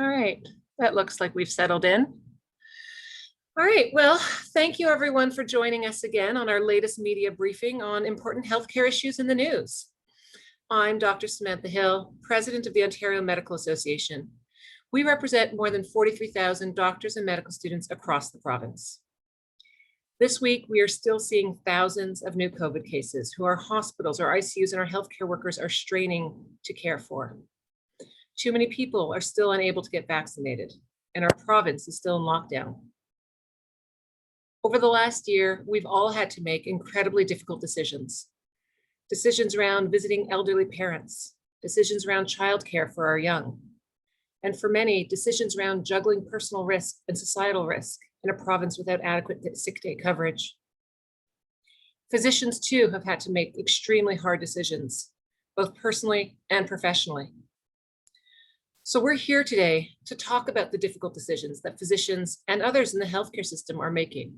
All right, that looks like we've settled in. All right, well, thank you everyone for joining us again on our latest media briefing on important healthcare issues in the news. I'm Dr. Samantha Hill, President of the Ontario Medical Association. We represent more than 43,000 doctors and medical students across the province. This week, we are still seeing thousands of new COVID cases who our hospitals, our ICUs, and our healthcare workers are straining to care for. Too many people are still unable to get vaccinated, and our province is still in lockdown. Over the last year, we've all had to make incredibly difficult decisions. Decisions around visiting elderly parents, decisions around childcare for our young, and for many, decisions around juggling personal risk and societal risk in a province without adequate sick day coverage. Physicians too have had to make extremely hard decisions, both personally and professionally. So we're here today to talk about the difficult decisions that physicians and others in the healthcare system are making,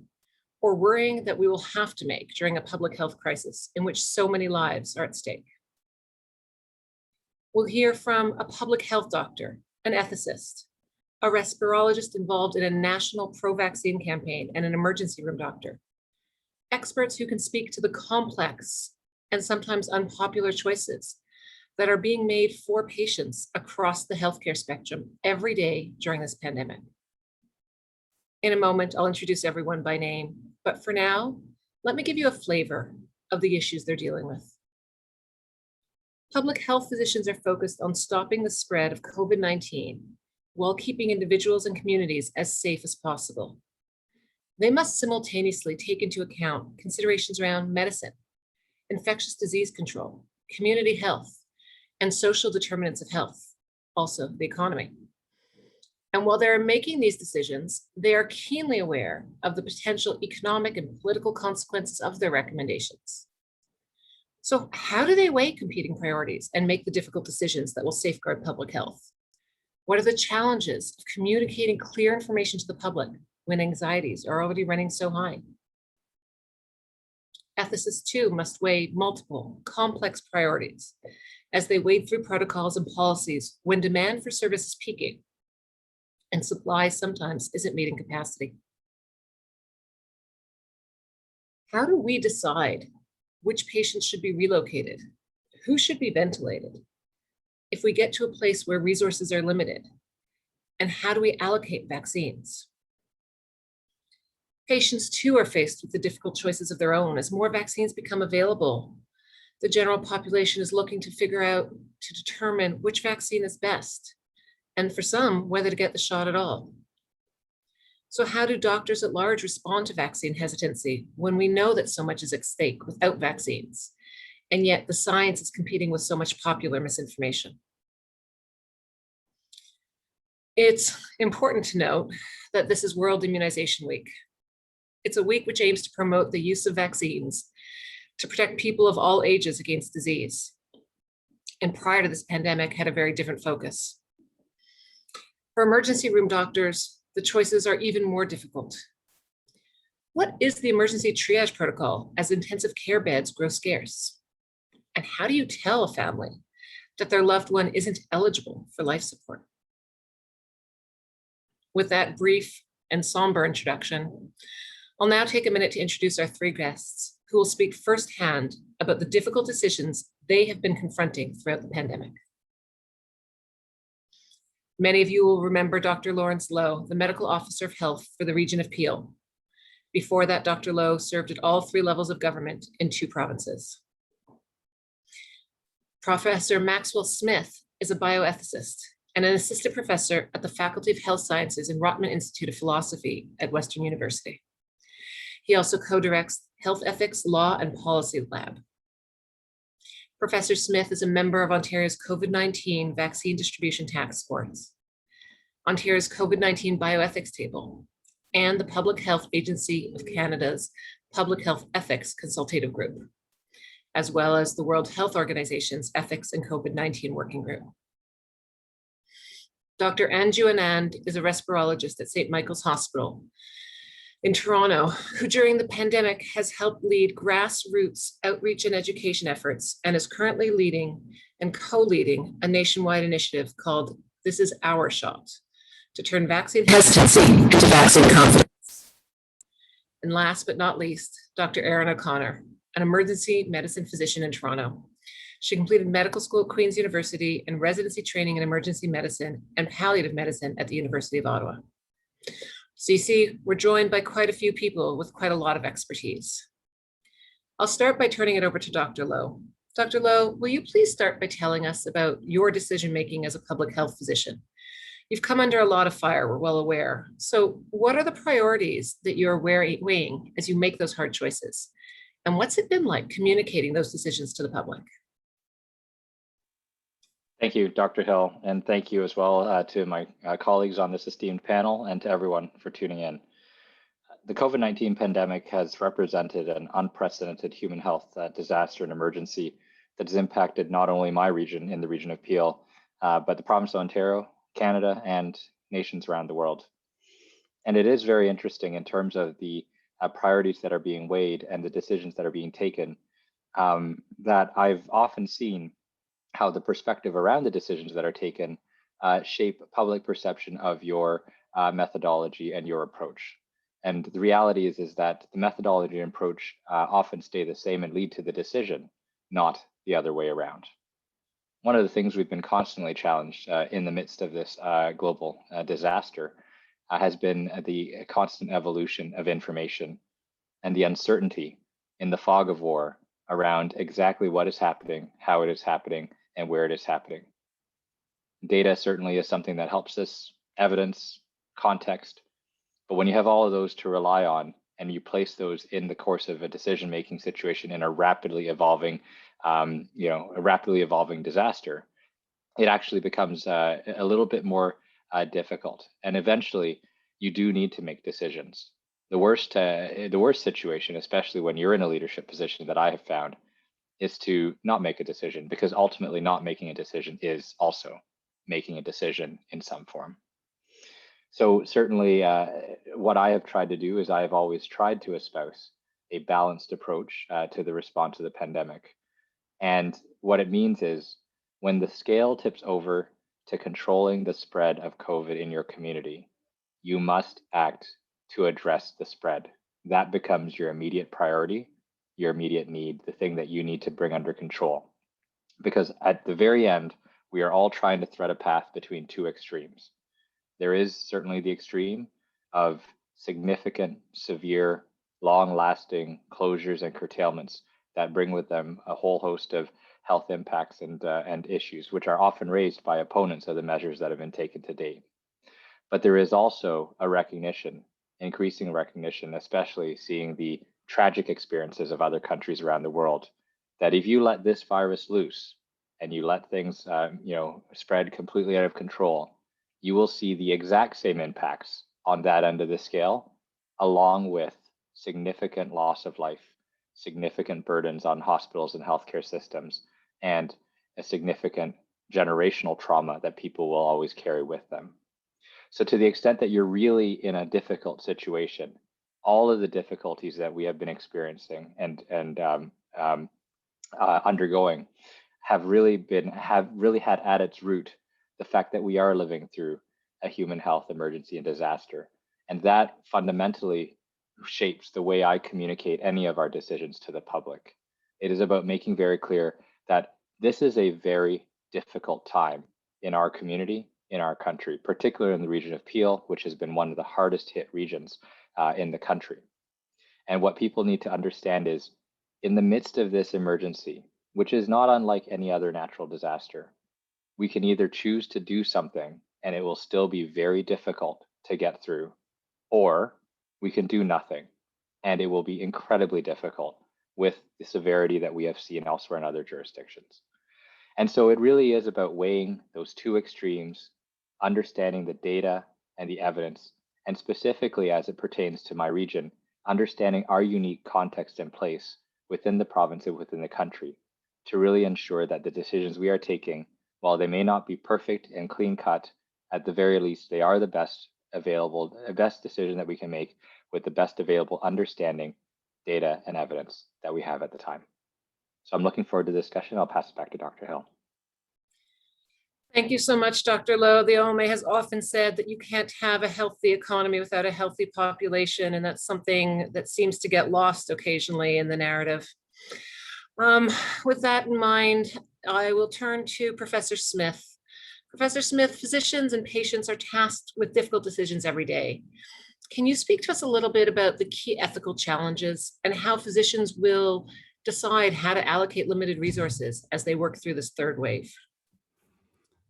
or worrying that we will have to make during a public health crisis in which so many lives are at stake. We'll hear from a public health doctor, an ethicist, a respirologist involved in a national pro-vaccine campaign, and an emergency room doctor. Experts who can speak to the complex and sometimes unpopular choices that are being made for patients across the healthcare spectrum every day during this pandemic. In a moment, I'll introduce everyone by name, but for now, let me give you a flavor of the issues they're dealing with. Public health physicians are focused on stopping the spread of COVID-19 while keeping individuals and communities as safe as possible. They must simultaneously take into account considerations around medicine, infectious disease control, community health, and social determinants of health, also the economy. And while they're making these decisions, they are keenly aware of the potential economic and political consequences of their recommendations. So how do they weigh competing priorities and make the difficult decisions that will safeguard public health? What are the challenges of communicating clear information to the public when anxieties are already running so high? Ethicists too must weigh multiple complex priorities as they wade through protocols and policies when demand for service is peaking and supply sometimes isn't meeting capacity. How do we decide which patients should be relocated? Who should be ventilated? If we get to a place where resources are limited? And how do we allocate vaccines? Patients too are faced with the difficult choices of their own as more vaccines become available. The general population is looking to figure out, to determine which vaccine is best, and for some, whether to get the shot at all. So how do doctors at large respond to vaccine hesitancy when we know that so much is at stake without vaccines, and yet the science is competing with so much popular misinformation? It's important to note that this is World Immunization Week. It's a week which aims to promote the use of vaccines to protect people of all ages against disease. And prior to this pandemic had a very different focus. For emergency room doctors, the choices are even more difficult. What is the emergency triage protocol as intensive care beds grow scarce? And how do you tell a family that their loved one isn't eligible for life support? With that brief and somber introduction, I'll now take a minute to introduce our three guests who will speak firsthand about the difficult decisions they have been confronting throughout the pandemic. Many of you will remember Dr. Lawrence Loh, the Medical Officer of Health for the region of Peel. Before that, Dr. Loh served at all three levels of government in 2 provinces. Professor Maxwell Smith is a bioethicist and an assistant professor at the Faculty of Health Sciences in Rotman Institute of Philosophy at Western University. He also co-directs Health Ethics, Law and Policy Lab. Professor Smith is a member of Ontario's COVID-19 Vaccine Distribution Task Force, Ontario's COVID-19 Bioethics Table, and the Public Health Agency of Canada's Public Health Ethics Consultative Group, as well as the World Health Organization's Ethics and COVID-19 Working Group. Dr. Anju Anand is a respirologist at St. Michael's Hospital in Toronto, who during the pandemic has helped lead grassroots outreach and education efforts and is currently leading and co-leading a nationwide initiative called This Is Our Shot, to turn vaccine hesitancy into vaccine confidence. And last but not least, Dr. Erin O'Connor, an emergency medicine physician in Toronto. She completed medical school at Queen's University and residency training in emergency medicine and palliative medicine at the University of Ottawa. So you see, we're joined by quite a few people with quite a lot of expertise. I'll start by turning it over to Dr. Loh. Dr. Loh, will you please start by telling us about your decision-making as a public health physician? You've come under a lot of fire, we're well aware. So what are the priorities that you're weighing as you make those hard choices? And what's it been like communicating those decisions to the public? Thank you, Dr. Hill, and thank you as well to my colleagues on this esteemed panel and to everyone for tuning in. The COVID-19 pandemic has represented an unprecedented human health disaster and emergency that has impacted not only my region in the region of Peel, but the province of Ontario, Canada, and nations around the world. And it is very interesting in terms of the priorities that are being weighed and the decisions that are being taken, that I've often seen how the perspective around the decisions that are taken shape public perception of your methodology and your approach. And the reality is that the methodology and approach often stay the same and lead to the decision, not the other way around. One of the things we've been constantly challenged in the midst of this global disaster has been the constant evolution of information and the uncertainty in the fog of war around exactly what is happening, how it is happening, and where it is happening. Data certainly is something that helps us, evidence, context, but when you have all of those to rely on and you place those in the course of a decision-making situation in a rapidly evolving, disaster, it actually becomes a little bit more difficult. And eventually, you do need to make decisions. The worst situation, especially when you're in a leadership position that I have found, is to not make a decision, because ultimately not making a decision is also making a decision in some form. So certainly what I have tried to do is I have always tried to espouse a balanced approach to the response to the pandemic. And what it means is when the scale tips over to controlling the spread of COVID in your community, you must act to address the spread. That becomes your immediate priority, your immediate need, the thing that you need to bring under control. Because at the very end, we are all trying to thread a path between two extremes. There is certainly the extreme of significant, severe, long-lasting closures and curtailments that bring with them a whole host of health impacts and issues, which are often raised by opponents of the measures that have been taken to date. But there is also a recognition, increasing recognition, especially seeing the tragic experiences of other countries around the world, that if you let this virus loose and you let things spread completely out of control, you will see the exact same impacts on that end of the scale, along with significant loss of life, significant burdens on hospitals and healthcare systems, and a significant generational trauma that people will always carry with them. So to the extent that you're really in a difficult situation, all of the difficulties that we have been experiencing and undergoing have really had at its root the fact that we are living through a human health emergency and disaster. And that fundamentally shapes the way I communicate any of our decisions to the public. It is about making very clear that this is a very difficult time in our community, in our country, particularly in the region of Peel, which has been one of the hardest hit regions in the country. And what people need to understand is, in the midst of this emergency, which is not unlike any other natural disaster, we can either choose to do something and it will still be very difficult to get through, or we can do nothing and it will be incredibly difficult with the severity that we have seen elsewhere in other jurisdictions. And so it really is about weighing those two extremes, understanding the data and the evidence, and specifically as it pertains to my region, understanding our unique context and place within the province and within the country to really ensure that the decisions we are taking, while they may not be perfect and clean cut, at the very least, they are the best decision that we can make with the best available understanding, data, and evidence that we have at the time. So I'm looking forward to the discussion. I'll pass it back to Dr. Hill. Thank you so much, Dr. Lowe. The OMA has often said that you can't have a healthy economy without a healthy population, and that's something that seems to get lost occasionally in the narrative. With that in mind, I will turn to Professor Smith. Professor Smith, physicians and patients are tasked with difficult decisions every day. Can you speak to us a little bit about the key ethical challenges and how physicians will decide how to allocate limited resources as they work through this third wave?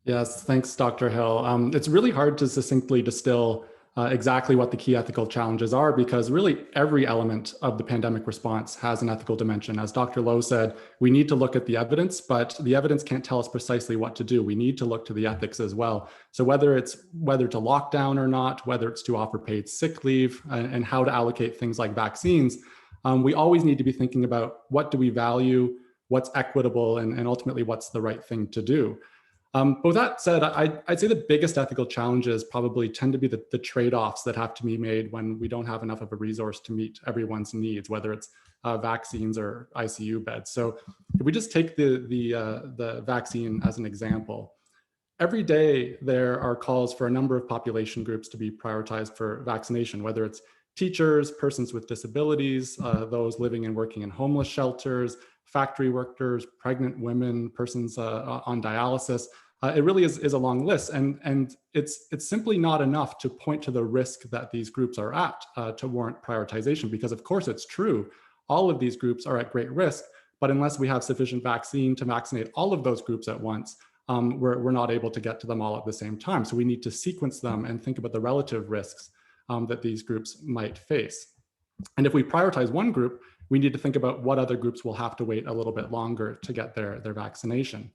Yes, thanks, Dr. Hill. It's really hard to succinctly distill exactly what the key ethical challenges are, because really every element of the pandemic response has an ethical dimension. As Dr. Lowe said, we need to look at the evidence, but the evidence can't tell us precisely what to do. We need to look to the ethics as well. So whether to lock down or not, whether it's to offer paid sick leave, and how to allocate things like vaccines, we always need to be thinking about what do we value, what's equitable, and ultimately what's the right thing to do. But with that said, I'd say the biggest ethical challenges probably tend to be the trade-offs that have to be made when we don't have enough of a resource to meet everyone's needs, whether it's vaccines or ICU beds. So if we just take the vaccine as an example, every day there are calls for a number of population groups to be prioritized for vaccination, whether it's teachers, persons with disabilities, those living and working in homeless shelters, factory workers, pregnant women, persons on dialysis. It really is a long list, and it's simply not enough to point to the risk that these groups are at to warrant prioritization, because of course it's true, all of these groups are at great risk, but unless we have sufficient vaccine to vaccinate all of those groups at once, we're not able to get to them all at the same time. So we need to sequence them and think about the relative risks that these groups might face. And if we prioritize one group, we need to think about what other groups will have to wait a little bit longer to get their vaccination.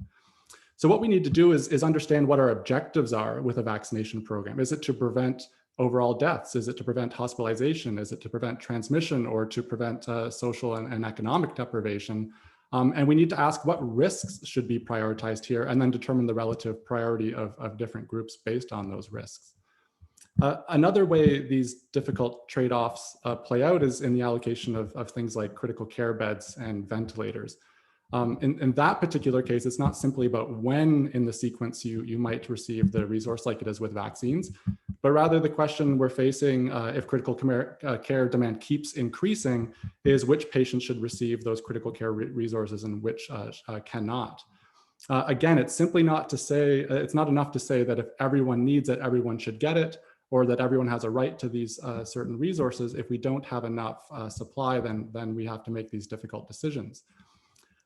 So what we need to do is understand what our objectives are with a vaccination program. Is it to prevent overall deaths? Is it to prevent hospitalization? Is it to prevent transmission or to prevent social and economic deprivation? And we need to ask what risks should be prioritized here, and then determine the relative priority of different groups based on those risks. Another way these difficult trade-offs play out is in the allocation of things like critical care beds and ventilators. In that particular case, it's not simply about when in the sequence you might receive the resource like it is with vaccines, but rather the question we're facing if critical care demand keeps increasing is which patients should receive those critical care resources and which cannot. Again, it's simply not to say, it's not enough to say that if everyone needs it, everyone should get it, or that everyone has a right to these certain resources. If we don't have enough supply, then we have to make these difficult decisions.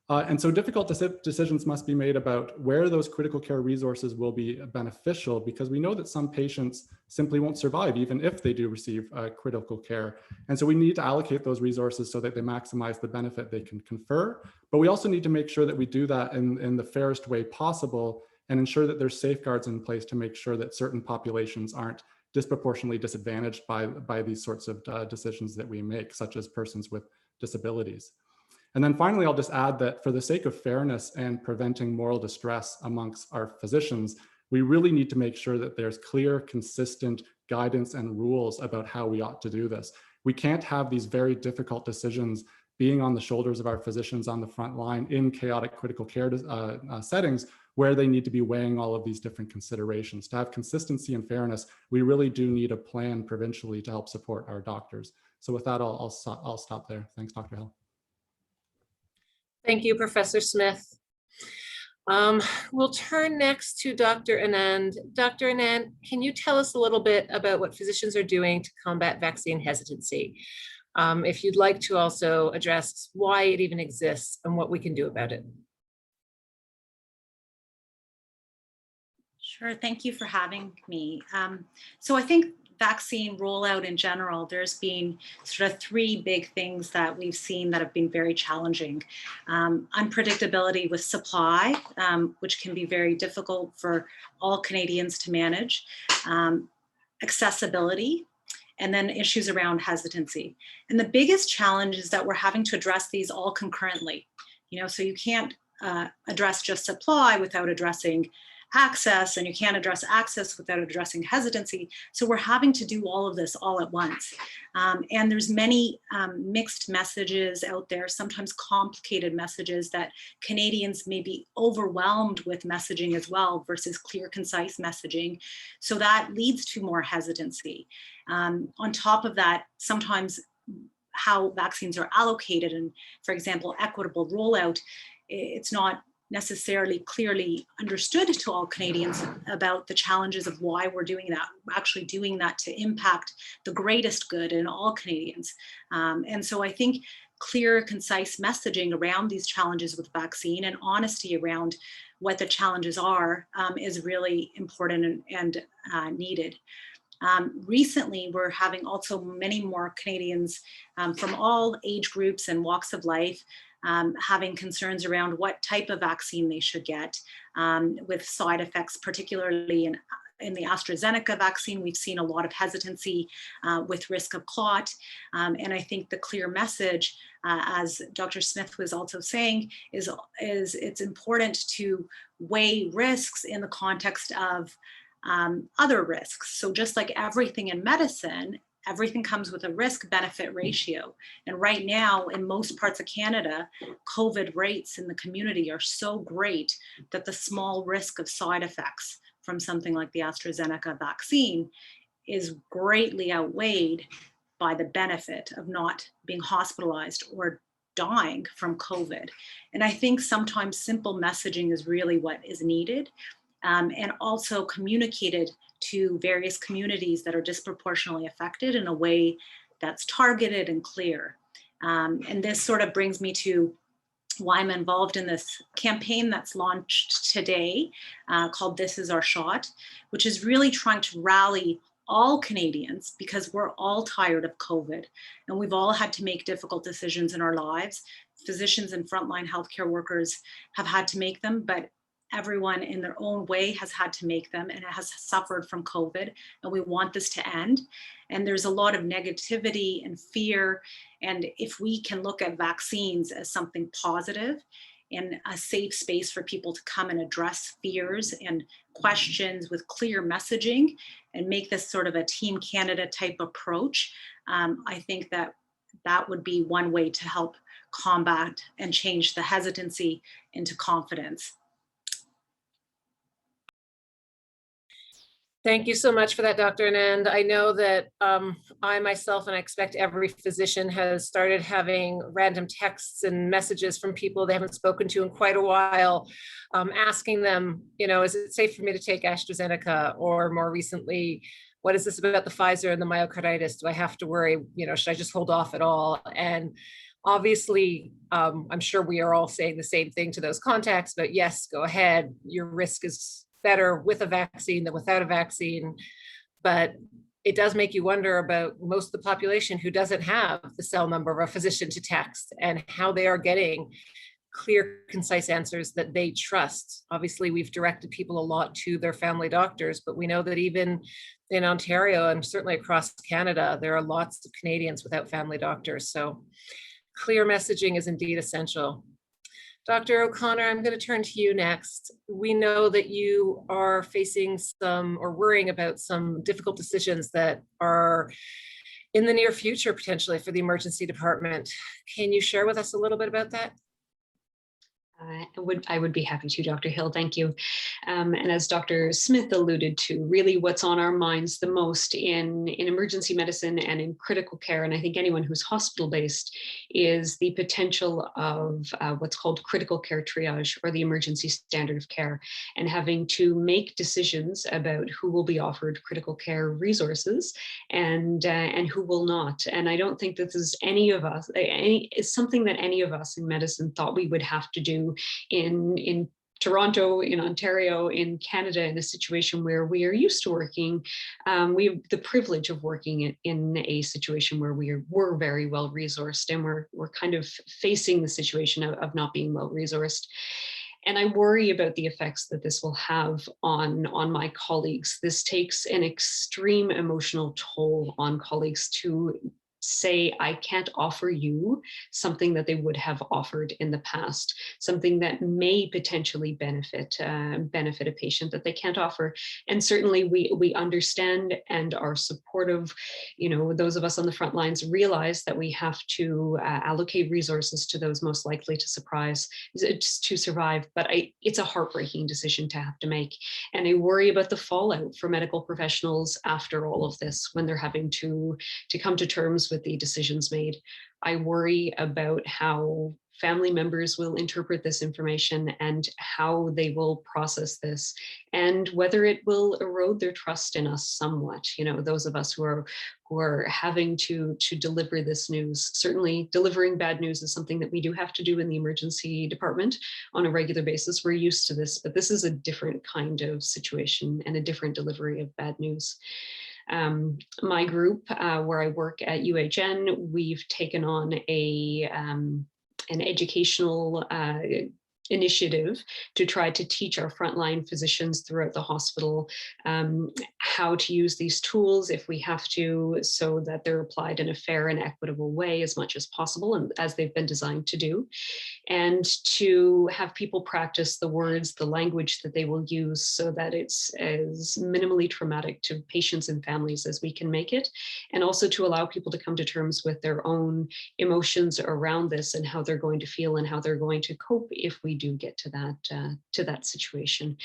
And so difficult decisions must be made about where those critical care resources will be beneficial, because we know that some patients simply won't survive even if they do receive critical care. And so we need to allocate those resources so that they maximize the benefit they can confer. But we also need to make sure that we do that in the fairest way possible and ensure that there's safeguards in place to make sure that certain populations aren't disproportionately disadvantaged by these sorts of decisions that we make, such as persons with disabilities. And then finally, I'll just add that for the sake of fairness and preventing moral distress amongst our physicians, we really need to make sure that there's clear, consistent guidance and rules about how we ought to do this. We can't have these very difficult decisions being on the shoulders of our physicians on the front line in chaotic critical care settings where they need to be weighing all of these different considerations. To have consistency and fairness, we really do need a plan provincially to help support our doctors. So with that, I'll stop there. Thanks, Dr. Hill. Thank you, Professor Smith. We'll turn next to Dr. Anand. Dr. Anand, can you tell us a little bit about what physicians are doing to combat vaccine hesitancy? If you'd like to also address why it even exists and what we can do about it. Sure, thank you for having me. So I think vaccine rollout in general, there's been sort of three big things that we've seen that have been very challenging. Unpredictability with supply, which can be very difficult for all Canadians to manage. Accessibility, and then issues around hesitancy. And the biggest challenge is that we're having to address these all concurrently. So you can't address just supply without addressing access, and you can't address access without addressing hesitancy. So we're having to do all of this all at once. And there's many mixed messages out there, sometimes complicated messages that Canadians may be overwhelmed with messaging as well versus clear, concise messaging. So that leads to more hesitancy. On top of that, sometimes how vaccines are allocated and, for example, equitable rollout, it's not necessarily clearly understood to all Canadians about the challenges of why we're doing that, actually doing that to impact the greatest good in all Canadians. And so I think clear, concise messaging around these challenges with vaccine and honesty around what the challenges are is really important and needed. Recently, we're having also many more Canadians from all age groups and walks of life having concerns around what type of vaccine they should get with side effects, particularly in the AstraZeneca vaccine. We've seen a lot of hesitancy with risk of clot. And I think the clear message, as Dr. Smith was also saying, is it's important to weigh risks in the context of other risks. So just like everything in medicine, everything comes with a risk-benefit ratio. And right now, in most parts of Canada, COVID rates in the community are so great that the small risk of side effects from something like the AstraZeneca vaccine is greatly outweighed by the benefit of not being hospitalized or dying from COVID. And I think sometimes simple messaging is really what is needed, and also communicated to various communities that are disproportionately affected in a way that's targeted and clear. And this sort of brings me to why I'm involved in this campaign that's launched today called This Is Our Shot, which is really trying to rally all Canadians because we're all tired of COVID and we've all had to make difficult decisions in our lives. Physicians and frontline healthcare workers have had to make them, but everyone in their own way has had to make them and has suffered from COVID, and we want this to end. And there's a lot of negativity and fear. And if we can look at vaccines as something positive and a safe space for people to come and address fears and questions with clear messaging and make this sort of a Team Canada type approach, I think that that would be one way to help combat and change the hesitancy into confidence. Thank you so much for that, Dr. Anand. I know that I myself, and I expect every physician, has started having random texts and messages from people they haven't spoken to in quite a while, asking them, is it safe for me to take AstraZeneca? Or more recently, what is this about the Pfizer and the myocarditis? Do I have to worry? Should I just hold off at all? And obviously, I'm sure we are all saying the same thing to those contacts, but yes, go ahead. Your risk is better with a vaccine than without a vaccine. But it does make you wonder about most of the population who doesn't have the cell number of a physician to text and how they are getting clear, concise answers that they trust. Obviously, we've directed people a lot to their family doctors, but we know that even in Ontario and certainly across Canada, there are lots of Canadians without family doctors. So clear messaging is indeed essential. Dr. O'Connor, I'm going to turn to you next. We know that you are facing some or worrying about some difficult decisions that are in the near future, potentially, for the emergency department. Can you share with us a little bit about that? I would be happy to, Dr. Hill, thank you. And as Dr. Smith alluded to, really what's on our minds the most in emergency medicine and in critical care, and I think anyone who's hospital-based, is the potential of what's called critical care triage, or the emergency standard of care, and having to make decisions about who will be offered critical care resources and who will not. And I don't think that there's it's something that any of us in medicine thought we would have to do in Toronto, in Ontario, in Canada, in a situation where we are used to working. We have the privilege of working in a situation where we're very well resourced, and we're kind of facing the situation of not being well resourced. And I worry about the effects that this will have on my colleagues. This takes an extreme emotional toll on colleagues to say, I can't offer you something that they would have offered in the past, something that may potentially benefit a patient that they can't offer. And certainly we understand and are supportive. You know, those of us on the front lines realize that we have to allocate resources to those most likely to survive. But it's a heartbreaking decision to have to make. And I worry about the fallout for medical professionals after all of this, when they're having to come to terms with the decisions made. I worry about how family members will interpret this information and how they will process this, and whether it will erode their trust in us somewhat. You know, those of us who are having to deliver this news. Certainly delivering bad news is something that we do have to do in the emergency department on a regular basis. We're used to this, but this is a different kind of situation and a different delivery of bad news. My group, where I work at UHN, we've taken on an educational initiative to try to teach our frontline physicians throughout the hospital how to use these tools if we have to, so that they're applied in a fair and equitable way as much as possible, and as they've been designed to do. And to have people practice the words, the language that they will use, so that it's as minimally traumatic to patients and families as we can make it. And also to allow people to come to terms with their own emotions around this, and how they're going to feel and how they're going to cope if we do get to that situation.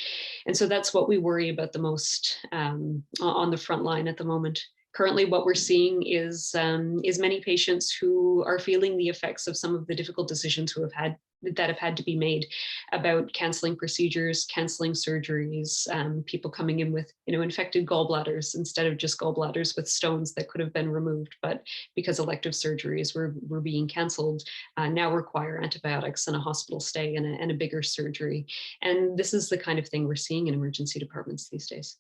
And so that's what we worry about the most on the front line at the moment. Currently, what we're seeing is many patients who are feeling the effects of some of the difficult decisions that have had to be made about canceling procedures, canceling surgeries, people coming in with infected gallbladders instead of just gallbladders with stones that could have been removed, but because elective surgeries were being canceled, now require antibiotics and a hospital stay and a bigger surgery. And this is the kind of thing we're seeing in emergency departments these days.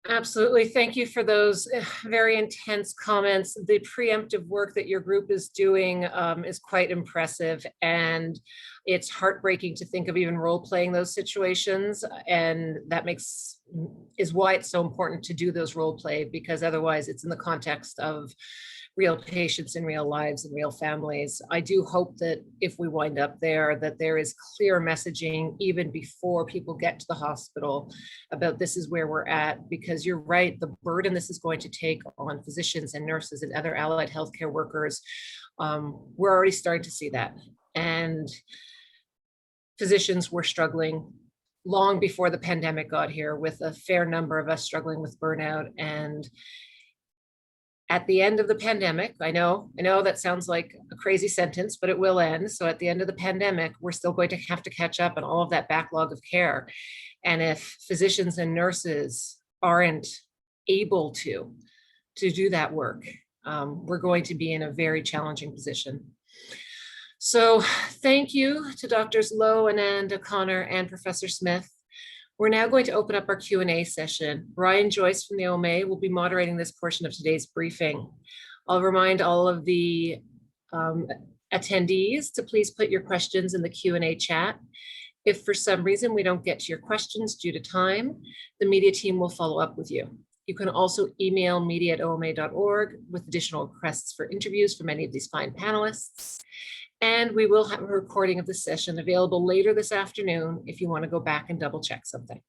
Absolutely. Thank you for those very intense comments. The preemptive work that your group is doing is quite impressive, and it's heartbreaking to think of even role playing those situations. And that is why it's so important to do those role play, because otherwise it's in the context of real patients in real lives and real families. I do hope that if we wind up there, that there is clear messaging even before people get to the hospital about this is where we're at, because you're right, the burden this is going to take on physicians and nurses and other allied healthcare workers, we're already starting to see that. And physicians were struggling long before the pandemic got here, with a fair number of us struggling with burnout. And at the end of the pandemic, I know that sounds like a crazy sentence, but it will end. So at the end of the pandemic, we're still going to have to catch up on all of that backlog of care. And if physicians and nurses aren't able to do that work, we're going to be in a very challenging position. So thank you to Drs. Lowe, Anand, O'Connor, and Professor Smith. We're now going to open up our Q&A session. Ryan Joyce from the OMA will be moderating this portion of today's briefing. I'll remind all of the attendees to please put your questions in the Q&A chat. If for some reason we don't get to your questions due to time, the media team will follow up with you. You can also email media@oma.org with additional requests for interviews from any of these fine panelists. And we will have a recording of the session available later this afternoon if you want to go back and double check something.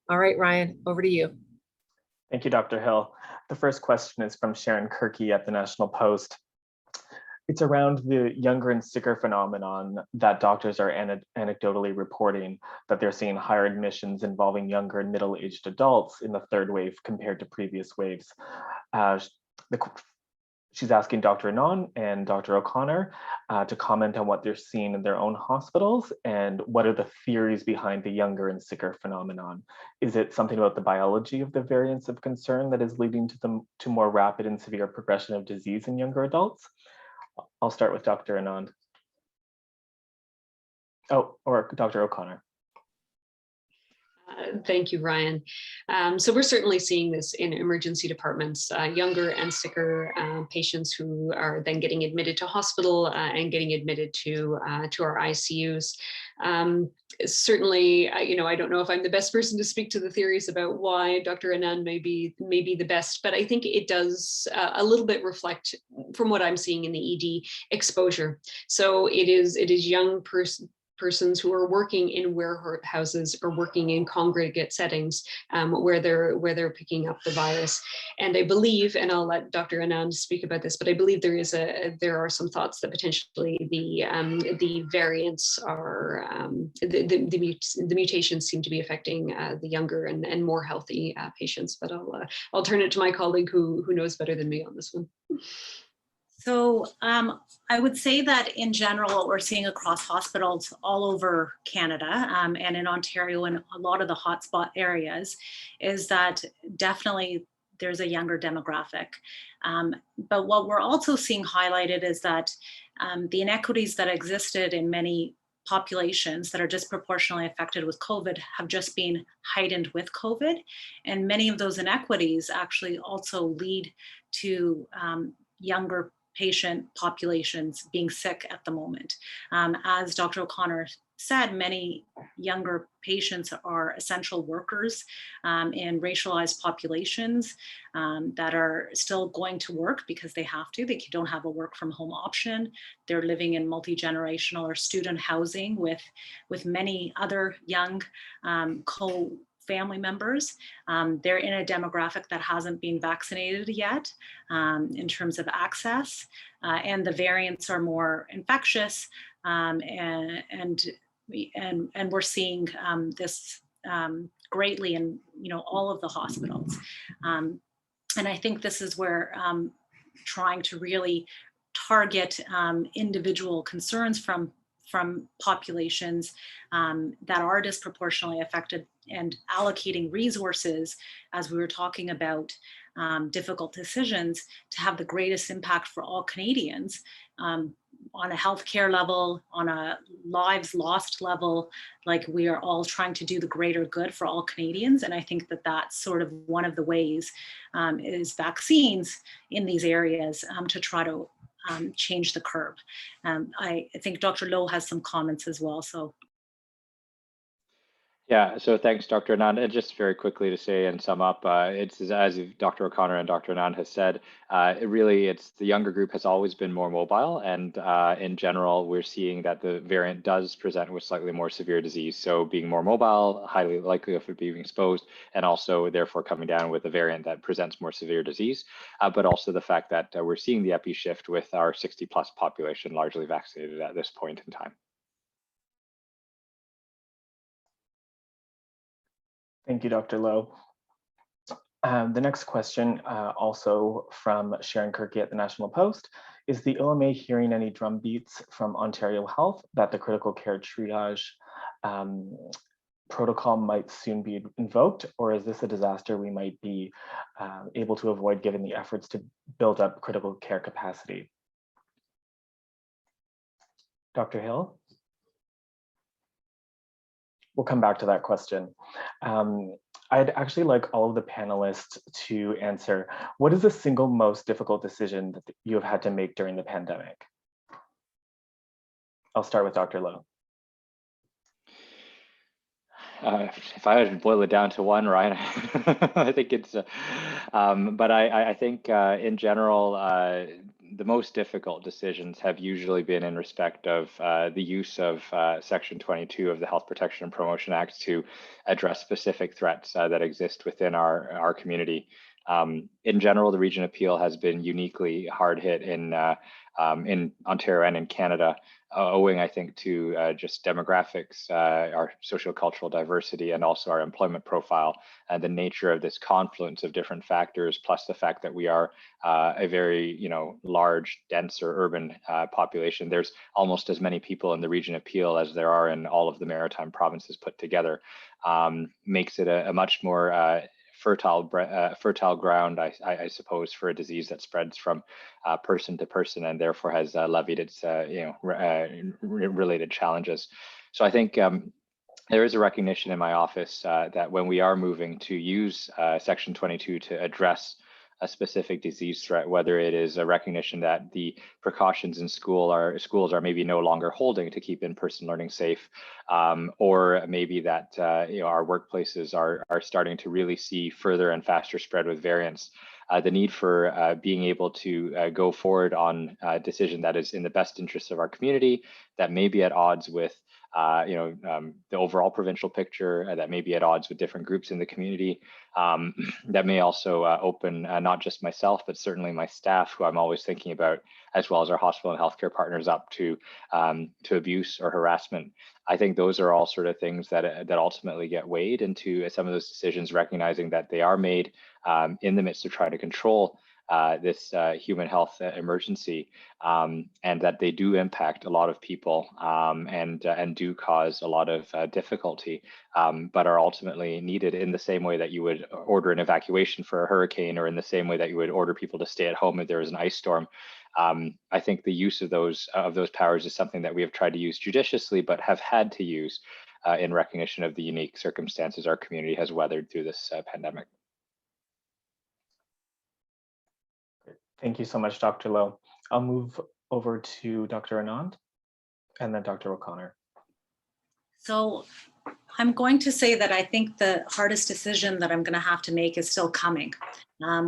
All right, Ryan, over to you. Thank you, Dr. Hill. The first question is from Sharon Kirky at the National Post. It's around the younger and sicker phenomenon that doctors are anecdotally reporting, that they're seeing higher admissions involving younger and middle-aged adults in the third wave compared to previous waves. She's asking Dr. Anand and Dr. O'Connor to comment on what they're seeing in their own hospitals and what are the theories behind the younger and sicker phenomenon. Is it something about the biology of the variants of concern that is leading to more rapid and severe progression of disease in younger adults? I'll start with Dr. Anand. Oh, or Dr. O'Connor. Thank you, Ryan. So we're certainly seeing this in emergency departments, younger and sicker patients who are then getting admitted to hospital and getting admitted to our ICUs. Certainly, I don't know if I'm the best person to speak to the theories about why Dr. Anand may be the best, but I think it does a little bit reflect from what I'm seeing in the ED exposure. So it is young persons who are working in warehouses or working in congregate settings where they're picking up the virus. And I believe, and I'll let Dr. Anand speak about this, but I believe there are some thoughts that potentially the variants are the mutations seem to be affecting the younger and more healthy patients. But I'll turn it to my colleague who knows better than me on this one. So I would say that in general, what we're seeing across hospitals all over Canada and in Ontario and a lot of the hotspot areas is that definitely there's a younger demographic. But what we're also seeing highlighted is that the inequities that existed in many populations that are disproportionately affected with COVID have just been heightened with COVID. And many of those inequities actually also lead to younger patient populations being sick at the moment. As Dr. O'Connor said, many younger patients are essential workers in racialized populations that are still going to work because they have to. They don't have a work from home option. They're living in multi-generational or student housing with many other young family members. They're in a demographic that hasn't been vaccinated yet in terms of access, and the variants are more infectious, and we're seeing this greatly in all of the hospitals. And I think this is where trying to really target individual concerns from populations that are disproportionately affected and allocating resources, as we were talking about difficult decisions, to have the greatest impact for all Canadians on a healthcare level, on a lives lost level. Like, we are all trying to do the greater good for all Canadians. And I think that that's sort of one of the ways is vaccines in these areas to try to change the curve. I think Dr. Lowe has some comments as well. So. Yeah, so thanks, Dr. Anand. And just very quickly to say and sum up, it's as Dr. O'Connor and Dr. Anand has said, it's the younger group has always been more mobile, and in general, we're seeing that the variant does present with slightly more severe disease. So being more mobile, highly likely of being exposed, and also therefore coming down with a variant that presents more severe disease, but also the fact that we're seeing the epi shift with our 60+ population largely vaccinated at this point in time. Thank you, Dr. Lowe. The next question, also from Sharon Kirky at the National Post, is the OMA hearing any drumbeats from Ontario Health that the critical care triage protocol might soon be invoked, or is this a disaster we might be able to avoid given the efforts to build up critical care capacity? Dr. Hill? We'll come back to that question. I'd actually like all of the panelists to answer, what is the single most difficult decision that you have had to make during the pandemic? I'll start with Dr. Lowe. If I had to boil it down to one, Ryan, I think it's, but I think in general, the most difficult decisions have usually been in respect of the use of Section 22 of the Health Protection and Promotion Act to address specific threats that exist within our community. In general, the Region of Peel has been uniquely hard hit in Ontario and in Canada, owing, I think, to just demographics, our sociocultural diversity, and also our employment profile, and the nature of this confluence of different factors, plus the fact that we are a very, large, denser urban population. There's almost as many people in the Region of Peel as there are in all of the maritime provinces put together, makes it a much more fertile ground, I suppose, for a disease that spreads from person to person, and therefore has levied its related challenges. So I think there is a recognition in my office that when we are moving to use Section 22 to address a specific disease threat, whether it is a recognition that the precautions in schools are maybe no longer holding to keep in-person learning safe, or maybe that our workplaces are starting to really see further and faster spread with variants. The need for being able to go forward on a decision that is in the best interest of our community, that may be at odds with the overall provincial picture, that may be at odds with different groups in the community, that may also open not just myself, but certainly my staff, who I'm always thinking about, as well as our hospital and healthcare partners, up to abuse or harassment. I think those are all sort of things that ultimately get weighed into some of those decisions, recognizing that they are made in the midst of trying to control this human health emergency, and that they do impact a lot of people and do cause a lot of difficulty, but are ultimately needed in the same way that you would order an evacuation for a hurricane, or in the same way that you would order people to stay at home if there is an ice storm. I think the use of those powers is something that we have tried to use judiciously, but have had to use in recognition of the unique circumstances our community has weathered through this pandemic. Thank you so much, Dr. Lowe. I'll move over to Dr. Anand and then Dr. O'Connor. So I'm going to say that I think the hardest decision that I'm going to have to make is still coming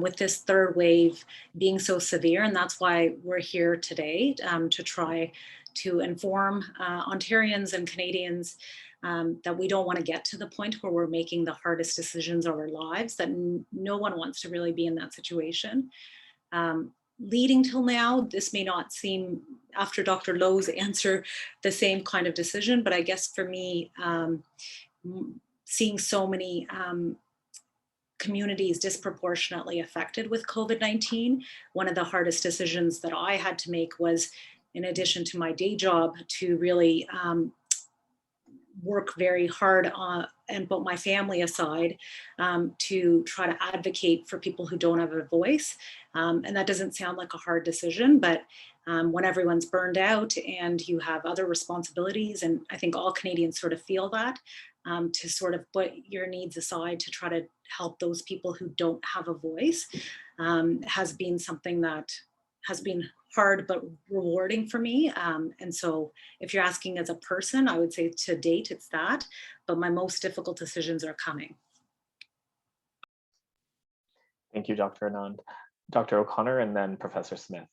with this third wave being so severe. And that's why we're here today, to try to inform Ontarians and Canadians that we don't want to get to the point where we're making the hardest decisions of our lives, that no one wants to really be in that situation. Leading till now, this may not seem, after Dr. Lowe's answer, the same kind of decision, but I guess for me, seeing so many communities disproportionately affected with COVID-19, one of the hardest decisions that I had to make was, in addition to my day job, to really work very hard on and put my family aside to try to advocate for people who don't have a voice. And that doesn't sound like a hard decision, but when everyone's burned out and you have other responsibilities, and I think all Canadians sort of feel that, to sort of put your needs aside to try to help those people who don't have a voice has been something that has been hard but rewarding for me. And so if you're asking as a person, I would say to date it's that, but my most difficult decisions are coming. Thank you, Dr. Anand. Dr. O'Connor and then Professor Smith.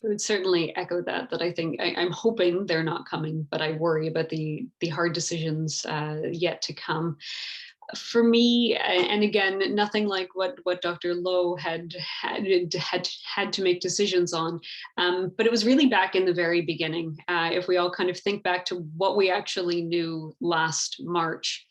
I would certainly echo that I think I'm hoping they're not coming, but I worry about the hard decisions yet to come. For me, and again, nothing like what Dr. Lowe had to make decisions on, but it was really back in the very beginning. If we all kind of think back to what we actually knew last March,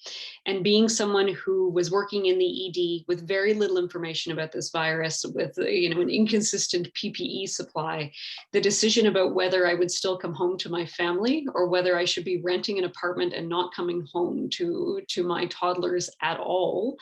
and being someone who was working in the ED with very little information about this virus, with an inconsistent PPE supply, the decision about whether I would still come home to my family or whether I should be renting an apartment and not coming home to my toddlers at all,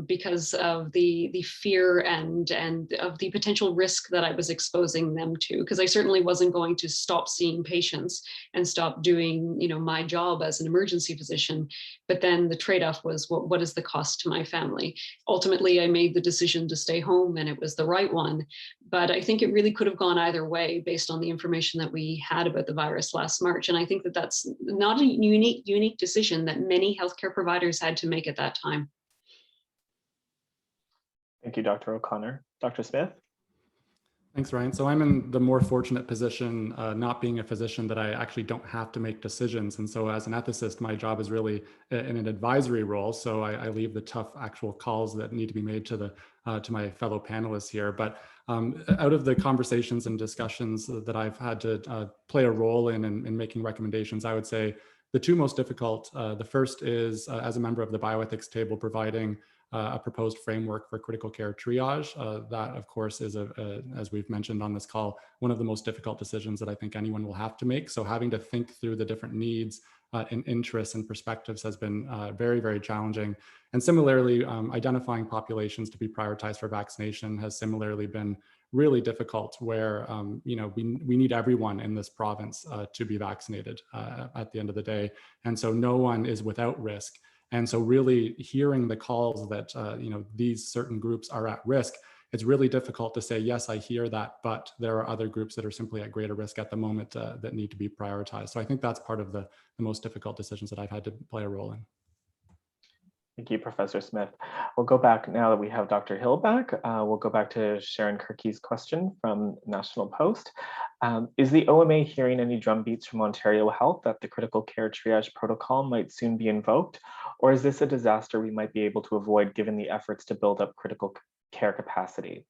because of the fear and of the potential risk that I was exposing them to, because I certainly wasn't going to stop seeing patients and stop doing my job as an emergency physician. But then the trade-off was, what is the cost to my family? Ultimately, I made the decision to stay home, and it was the right one. But I think it really could have gone either way based on the information that we had about the virus last March. And I think that that's not a unique decision that many healthcare providers had to make at that time. Thank you, Dr. O'Connor. Dr. Smith? Thanks, Ryan. So I'm in the more fortunate position, not being a physician, that I actually don't have to make decisions. And so as an ethicist, my job is really in an advisory role. So I leave the tough actual calls that need to be made to my fellow panelists here. But out of the conversations and discussions that I've had to play a role in making recommendations, I would say the two most difficult, the first is as a member of the bioethics table, providing a proposed framework for critical care triage. That, of course, is, as we've mentioned on this call, one of the most difficult decisions that I think anyone will have to make. So having to think through the different needs in interests and perspectives has been very, very challenging. And similarly, identifying populations to be prioritized for vaccination has similarly been really difficult, where we need everyone in this province to be vaccinated at the end of the day. And so no one is without risk. And so really hearing the calls that these certain groups are at risk, it's really difficult to say, yes, I hear that, but there are other groups that are simply at greater risk at the moment that need to be prioritized. So I think that's part of the most difficult decisions that I've had to play a role in. Thank you, Professor Smith. We'll go back now that we have Dr. Hill back. We'll go back to Sharon Kirky's question from National Post. Is the OMA hearing any drumbeats from Ontario Health that the critical care triage protocol might soon be invoked? Or is this a disaster we might be able to avoid given the efforts to build up critical care capacity?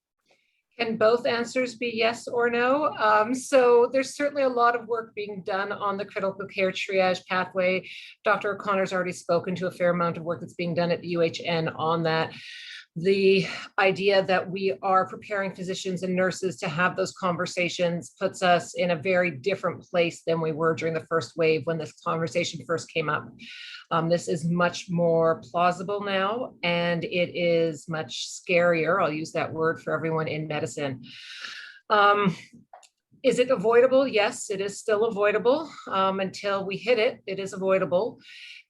Can both answers be yes or no? So there's certainly a lot of work being done on the critical care triage pathway. Dr. O'Connor's already spoken to a fair amount of work that's being done at the UHN on that. The idea that we are preparing physicians and nurses to have those conversations puts us in a very different place than we were during the first wave when this conversation first came up. This is much more plausible now, and it is much scarier. I'll use that word for everyone in medicine. Is it avoidable? Yes, it is still avoidable. Until we hit it, it is avoidable.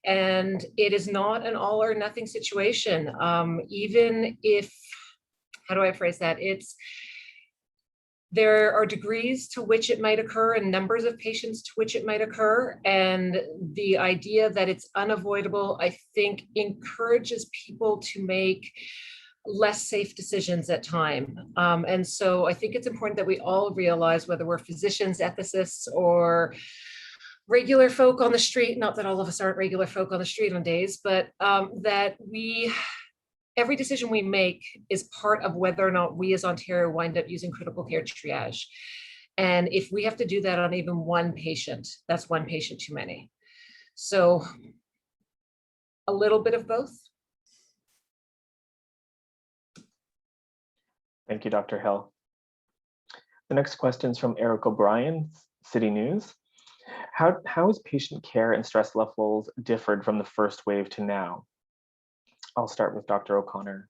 And it is not an all or nothing situation. Even if, how do I phrase that? There are degrees to which it might occur and numbers of patients to which it might occur. And the idea that it's unavoidable, I think, encourages people to make less safe decisions at time. And so I think it's important that we all realize, whether we're physicians, ethicists, or regular folk on the street, not that all of us aren't regular folk on the street on days, but that every decision we make is part of whether or not we as Ontario wind up using critical care triage. And if we have to do that on even one patient, that's one patient too many. So a little bit of both. Thank you, Dr. Hill. The next question is from Eric O'Brien, City News. How has patient care and stress levels differed from the first wave to now? I'll start with Dr. O'Connor.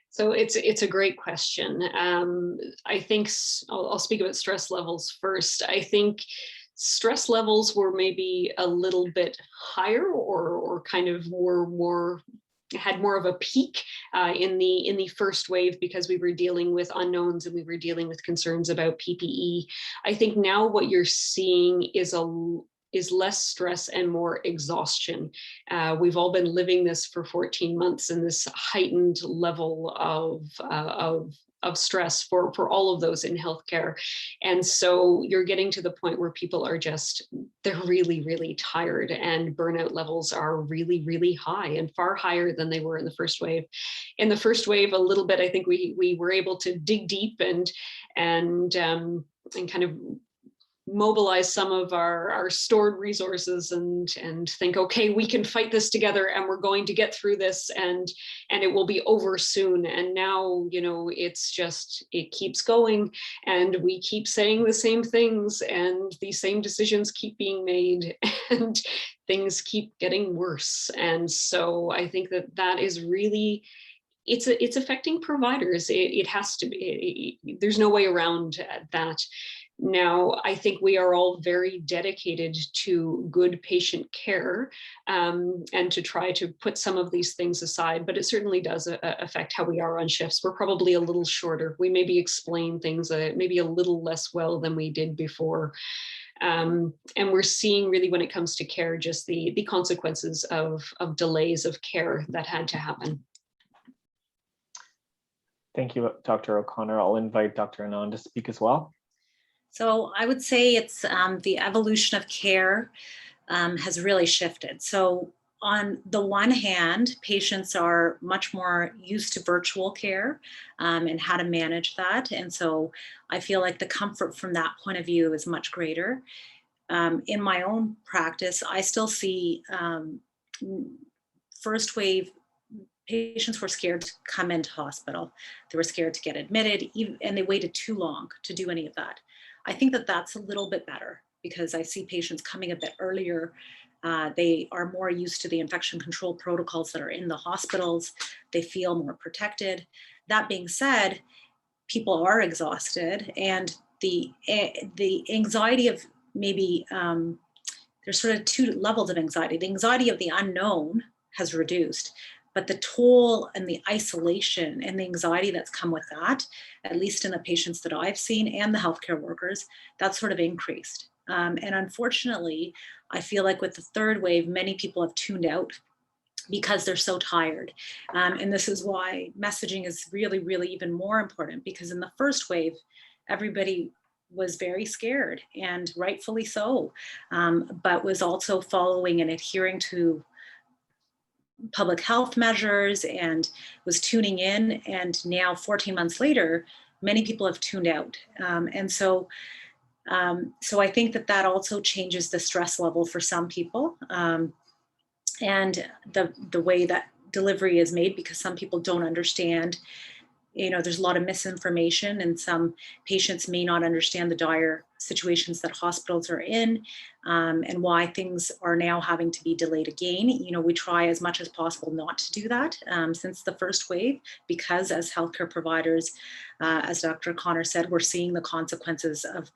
So it's a great question. I think I'll speak about stress levels first. I think stress levels were maybe a little bit higher, or kind of had more of a peak in the first wave, because we were dealing with unknowns and we were dealing with concerns about PPE. I think now what you're seeing is less stress and more exhaustion. We've all been living this for 14 months, and this heightened level of stress for all of those in healthcare. And so you're getting to the point where people are they're really, really tired, and burnout levels are really, really high, and far higher than they were in the first wave. In the first wave, a little bit, I think we were able to dig deep and kind of mobilize some of our stored resources and think, okay, we can fight this together, and we're going to get through this, and it will be over soon. And now, it keeps going, and we keep saying the same things, and the same decisions keep being made, and things keep getting worse. And so I think that is really, it's affecting providers. It has to be. There's no way around that. Now, I think we are all very dedicated to good patient care, and to try to put some of these things aside, but it certainly does affect how we are on shifts. We're probably a little shorter. We maybe explain things maybe a little less well than we did before. And we're seeing, really, when it comes to care, just the consequences of delays of care that had to happen. Thank you, Dr. O'Connor. I'll invite Dr. Anand to speak as well. So I would say it's the evolution of care has really shifted. So on the one hand, patients are much more used to virtual care and how to manage that. And so I feel like the comfort from that point of view is much greater. In my own practice, I still see first wave patients were scared to come into hospital. They were scared to get admitted, and they waited too long to do any of that. I think that that's a little bit better, because I see patients coming a bit earlier. They are more used to the infection control protocols that are in the hospitals. They feel more protected. That being said, people are exhausted, and the anxiety of maybe there's sort of two levels of anxiety. The anxiety of the unknown has reduced, but the toll and the isolation and the anxiety that's come with that, at least in the patients that I've seen and the healthcare workers, that's sort of increased. And unfortunately, I feel like with the third wave, many people have tuned out because they're so tired. And this is why messaging is really, really even more important, because in the first wave, everybody was very scared, and rightfully so, but was also following and adhering to public health measures and was tuning in. And now 14 months later, many people have tuned out. And so I think that also changes the stress level for some people, and the way that delivery is made, because some people don't understand. There's a lot of misinformation, and some patients may not understand the dire situations that hospitals are in, and why things are now having to be delayed again. We try as much as possible not to do that since the first wave, because as healthcare providers, as Dr. O'Connor said, we're seeing the consequences of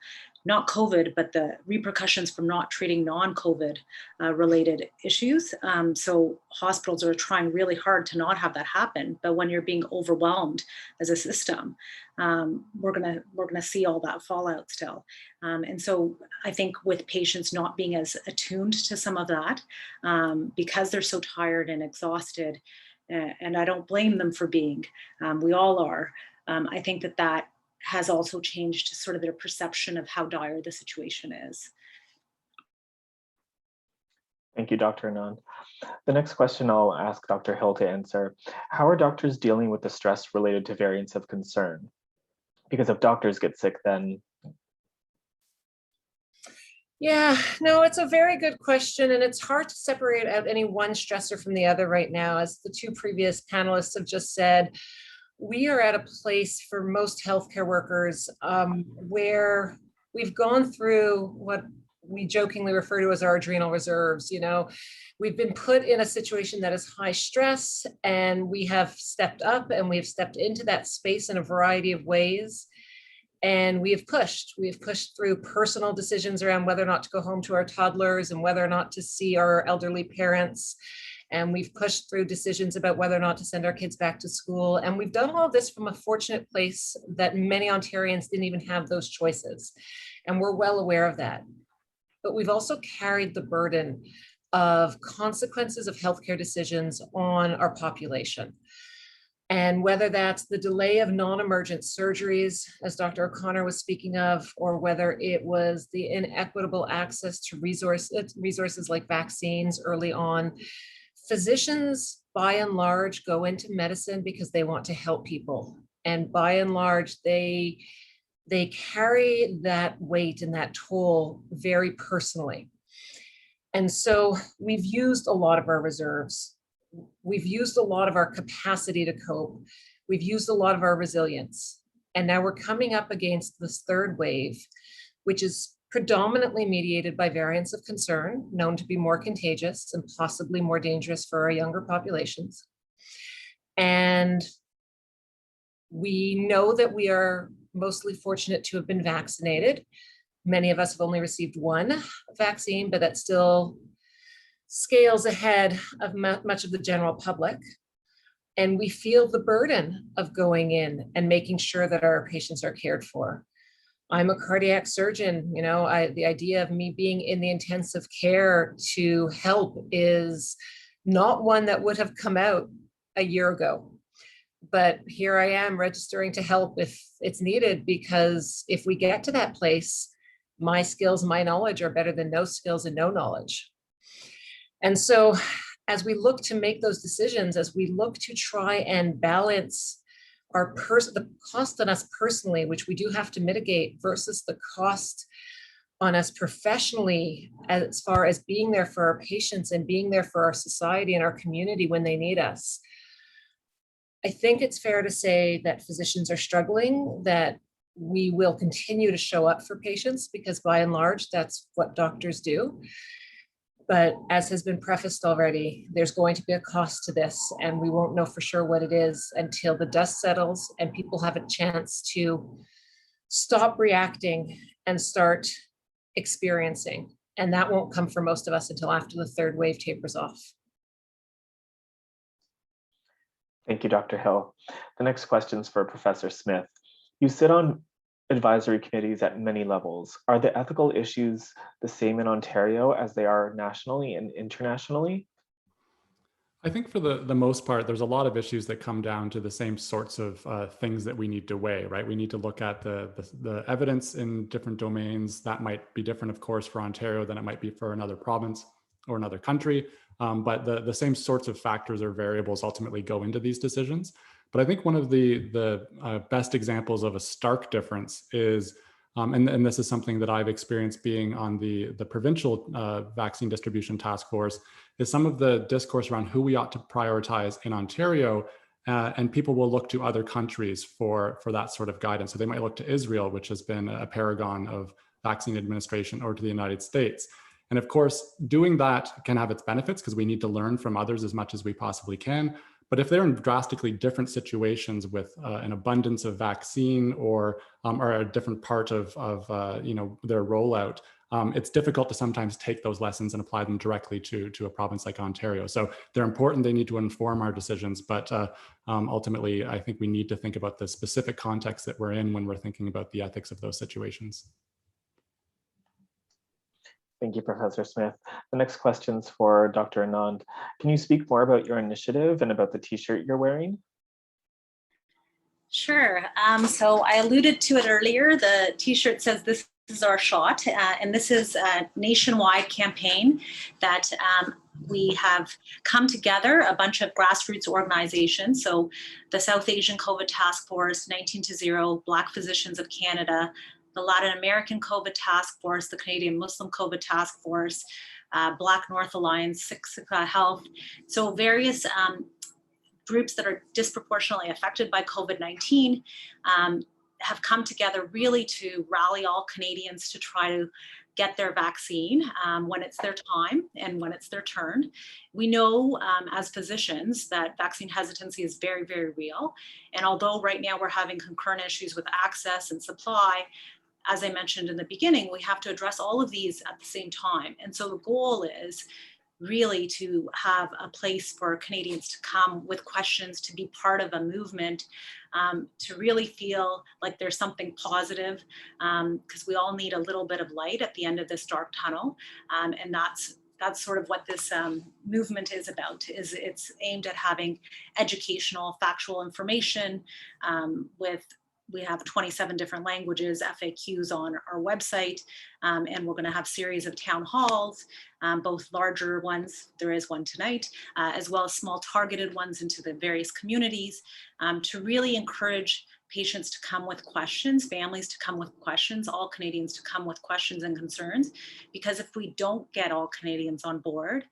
not COVID, but the repercussions from not treating non-COVID related issues. So hospitals are trying really hard to not have that happen. But when you're being overwhelmed as a system, we're gonna see all that fallout still. And so I think with patients not being as attuned to some of that, because they're so tired and exhausted, and I don't blame them for being, we all are. I think that has also changed sort of their perception of how dire the situation is. Thank you, Dr. Anand. The next question I'll ask Dr. Hill to answer. How are doctors dealing with the stress related to variants of concern? Because if doctors get sick, then... Yeah, no, it's a very good question, and it's hard to separate out any one stressor from the other right now. As the two previous panelists have just said, we are at a place for most healthcare workers where we've gone through what we jokingly refer to as our adrenal reserves. We've been put in a situation that is high stress, and we have stepped up and we've stepped into that space in a variety of ways. And we've pushed through personal decisions around whether or not to go home to our toddlers and whether or not to see our elderly parents. And we've pushed through decisions about whether or not to send our kids back to school. And we've done all this from a fortunate place that many Ontarians didn't even have those choices. And we're well aware of that. But we've also carried the burden of consequences of healthcare decisions on our population. And whether that's the delay of non-emergent surgeries, as Dr. O'Connor was speaking of, or whether it was the inequitable access to resources like vaccines early on, physicians, by and large, go into medicine because they want to help people. And by and large, they carry that weight and that toll very personally. And so we've used a lot of our reserves. We've used a lot of our capacity to cope. We've used a lot of our resilience. And now we're coming up against this third wave, which is predominantly mediated by variants of concern, known to be more contagious and possibly more dangerous for our younger populations. And we know that we are mostly fortunate to have been vaccinated. Many of us have only received one vaccine, but that still scales ahead of much of the general public. And we feel the burden of going in and making sure that our patients are cared for. I'm a cardiac surgeon. The idea of me being in the intensive care to help is not one that would have come out a year ago. But here I am registering to help if it's needed, because if we get to that place, my skills, my knowledge are better than no skills and no knowledge. And so as we look to make those decisions, as we look to try and balance the cost on us personally, which we do have to mitigate, versus the cost on us professionally, as far as being there for our patients and being there for our society and our community when they need us. I think it's fair to say that physicians are struggling, that we will continue to show up for patients because by and large, that's what doctors do. But as has been prefaced already, there's going to be a cost to this, and we won't know for sure what it is until the dust settles and people have a chance to stop reacting and start experiencing. And that won't come for most of us until after the third wave tapers off. Thank you, Dr. Hill. The next question is for Professor Smith. You sit on advisory committees at many levels. Are the ethical issues the same in Ontario as they are nationally and internationally? I think for the most part, there's a lot of issues that come down to the same sorts of things that we need to weigh, right? We need to look at the evidence in different domains. That might be different, of course, for Ontario than it might be for another province or another country. But the same sorts of factors or variables ultimately go into these decisions. But I think one of the best examples of a stark difference is, and this is something that I've experienced being on the provincial vaccine distribution task force, is some of the discourse around who we ought to prioritize in Ontario, and people will look to other countries for that sort of guidance. So they might look to Israel, which has been a paragon of vaccine administration, or to the United States. And of course, doing that can have its benefits because we need to learn from others as much as we possibly can. But if they're in drastically different situations with an abundance of vaccine or a different part of their rollout, it's difficult to sometimes take those lessons and apply them directly to a province like Ontario. So they're important. They need to inform our decisions. But ultimately, I think we need to think about the specific context that we're in when we're thinking about the ethics of those situations. Thank you, Professor Smith. The next question's for Dr. Anand. Can you speak more about your initiative and about the t-shirt you're wearing? Sure. So I alluded to it earlier. The t-shirt says, "This is our shot," and this is a nationwide campaign that we have come together, a bunch of grassroots organizations. So the South Asian COVID Task Force, 19 to 0, Black Physicians of Canada, the Latin American COVID Task Force, the Canadian Muslim COVID Task Force, Black North Alliance, Siksika Health. So various groups that are disproportionately affected by COVID-19 have come together really to rally all Canadians to try to get their vaccine when it's their time and when it's their turn. We know as physicians that vaccine hesitancy is very, very real. And although right now we're having concurrent issues with access and supply, as I mentioned in the beginning, we have to address all of these at the same time. And so the goal is really to have a place for Canadians to come with questions, to be part of a movement, to really feel like there's something positive, because we all need a little bit of light at the end of this dark tunnel. And that's sort of what this movement is about. It's aimed at having educational, factual information we have 27 different languages, FAQs on our website, and we're going to have series of town halls, both larger ones, there is one tonight, as well as small targeted ones into the various communities, to really encourage patients to come with questions, families to come with questions, all Canadians to come with questions and concerns, because if we don't get all Canadians on board,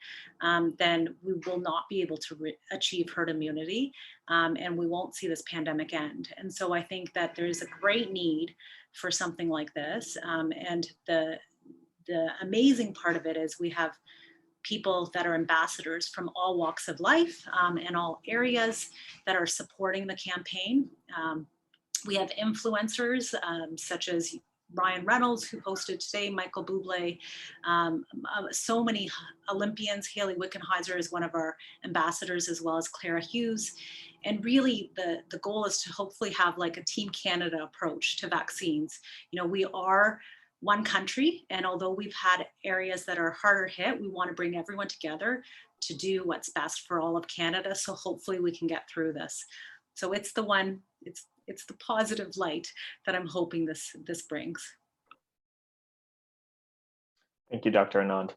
then we will not be able to achieve herd immunity, and we won't see this pandemic end. And so I think that there is a great need for something like this. And the amazing part of it is we have people that are ambassadors from all walks of life and all areas that are supporting the campaign. We have influencers such as Ryan Reynolds, who hosted today, Michael Bublé, so many Olympians. Haley Wickenheiser is one of our ambassadors, as well as Clara Hughes. And really the goal is to hopefully have like a Team Canada approach to vaccines. You know, we are one country, and although we've had areas that are harder hit, we want to bring everyone together to do what's best for all of Canada. So hopefully we can get through this. So it's the one, it's the positive light that I'm hoping this brings. Thank you, Dr. Anand.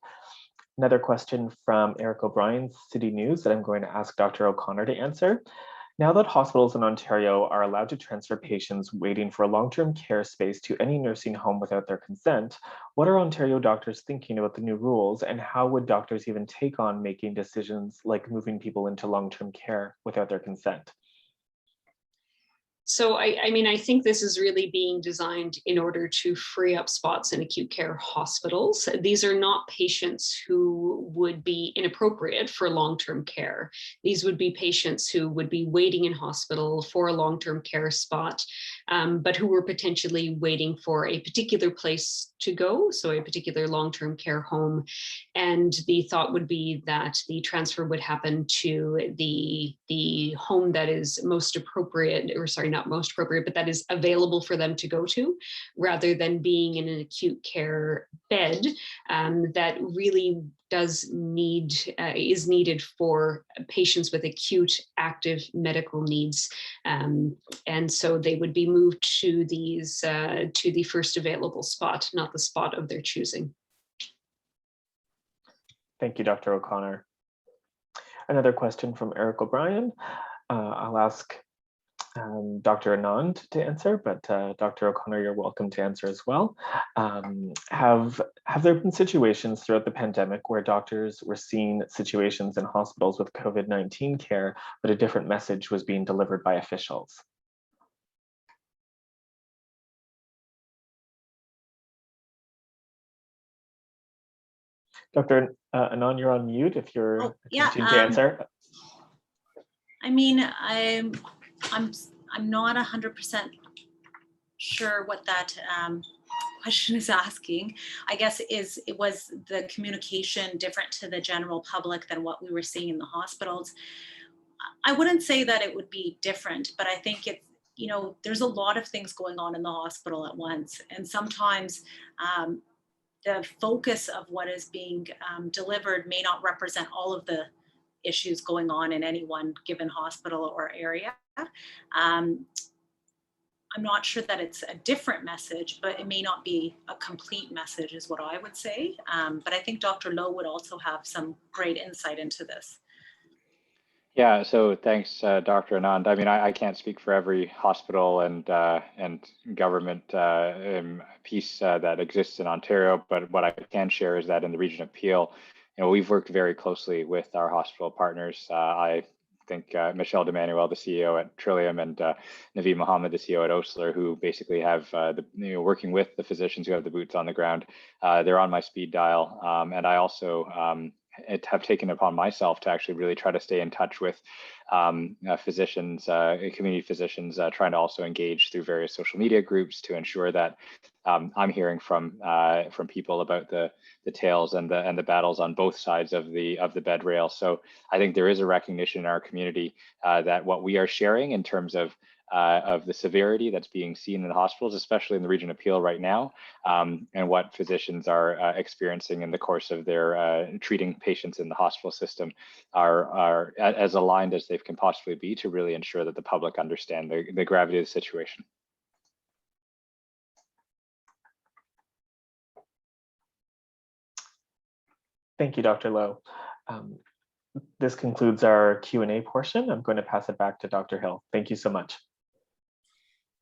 Another question from Eric O'Brien, City News, that I'm going to ask Dr. O'Connor to answer. Now that hospitals in Ontario are allowed to transfer patients waiting for a long-term care space to any nursing home without their consent, what are Ontario doctors thinking about the new rules, and how would doctors even take on making decisions like moving people into long-term care without their consent? So I mean, I think this is really being designed in order to free up spots in acute care hospitals. These are not patients who would be inappropriate for long-term care. These would be patients who would be waiting in hospital for a long-term care spot, but who were potentially waiting for a particular place to go, so a particular long-term care home. And the thought would be that the transfer would happen to the home that is most appropriate, or sorry, not most appropriate, but that is available for them to go to, rather than being in an acute care bed that really does need, is needed for patients with acute active medical needs. And so they would be moved to these, to the first available spot, not the spot of their choosing. Thank you, Dr. O'Connor. Another question from Eric O'Brien. I'll ask Dr. Anand to answer, but Dr. O'Connor, you're welcome to answer as well. Have there been situations throughout the pandemic where doctors were seeing situations in hospitals with COVID-19 care, but a different message was being delivered by officials? Dr. Anand, you're on mute if you're attempting to answer. I mean, I'm not 100% sure what that question is asking. I guess was the communication different to the general public than what we were seeing in the hospitals? I wouldn't say that it would be different, but I think it's, you know, there's a lot of things going on in the hospital at once, and sometimes the focus of what is being delivered may not represent all of the issues going on in any one given hospital or area. I'm not sure that it's a different message, but it may not be a complete message is what I would say. But I think Dr. Lowe would also have some great insight into this. Yeah, so thanks, Dr. Anand. I mean, I can't speak for every hospital and government piece that exists in Ontario, but what I can share is that in the region of Peel, you know, we've worked very closely with our hospital partners. I think Michelle D'Emanuel, the CEO at Trillium, and Naveed Mohammed, the CEO at Osler, who basically have working with the physicians who have the boots on the ground. They're on my speed dial, and I also have taken upon myself to actually really try to stay in touch with physicians, community physicians, trying to also engage through various social media groups to ensure that I'm hearing from people about the tales and the battles on both sides of the bed rail. So I think there is a recognition in our community that what we are sharing in terms of the severity that's being seen in the hospitals, especially in the region of Peel right now, and what physicians are experiencing in the course of their treating patients in the hospital system are as aligned as they can possibly be to really ensure that the public understand the gravity of the situation. Thank you, Dr. Lowe. This concludes our Q&A portion. I'm going to pass it back to Dr. Hill. Thank you so much.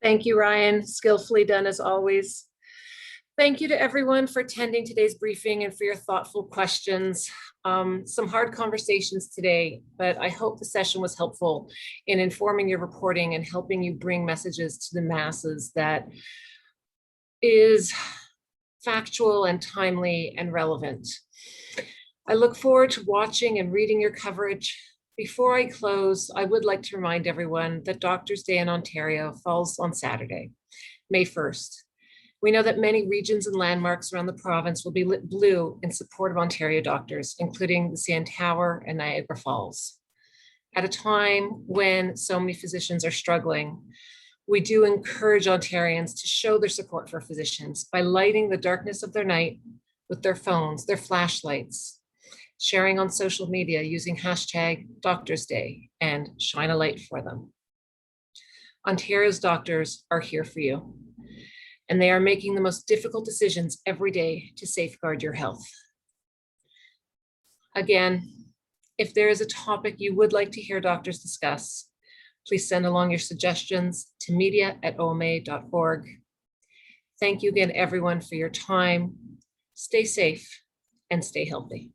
Thank you, Ryan. Skillfully done as always. Thank you to everyone for attending today's briefing and for your thoughtful questions. Some hard conversations today, but I hope the session was helpful in informing your reporting and helping you bring messages to the masses that is factual and timely and relevant. I look forward to watching and reading your coverage. Before I close, I would like to remind everyone that Doctors' Day in Ontario falls on Saturday, May 1st. We know that many regions and landmarks around the province will be lit blue in support of Ontario doctors, including the CN Tower and Niagara Falls. At a time when so many physicians are struggling, we do encourage Ontarians to show their support for physicians by lighting the darkness of their night with their phones, their flashlights, sharing on social media using hashtag Doctors Day and shine a light for them. Ontario's doctors are here for you, and they are making the most difficult decisions every day to safeguard your health. Again, if there is a topic you would like to hear doctors discuss, please send along your suggestions to media@oma.org. Thank you again, everyone, for your time. Stay safe and stay healthy.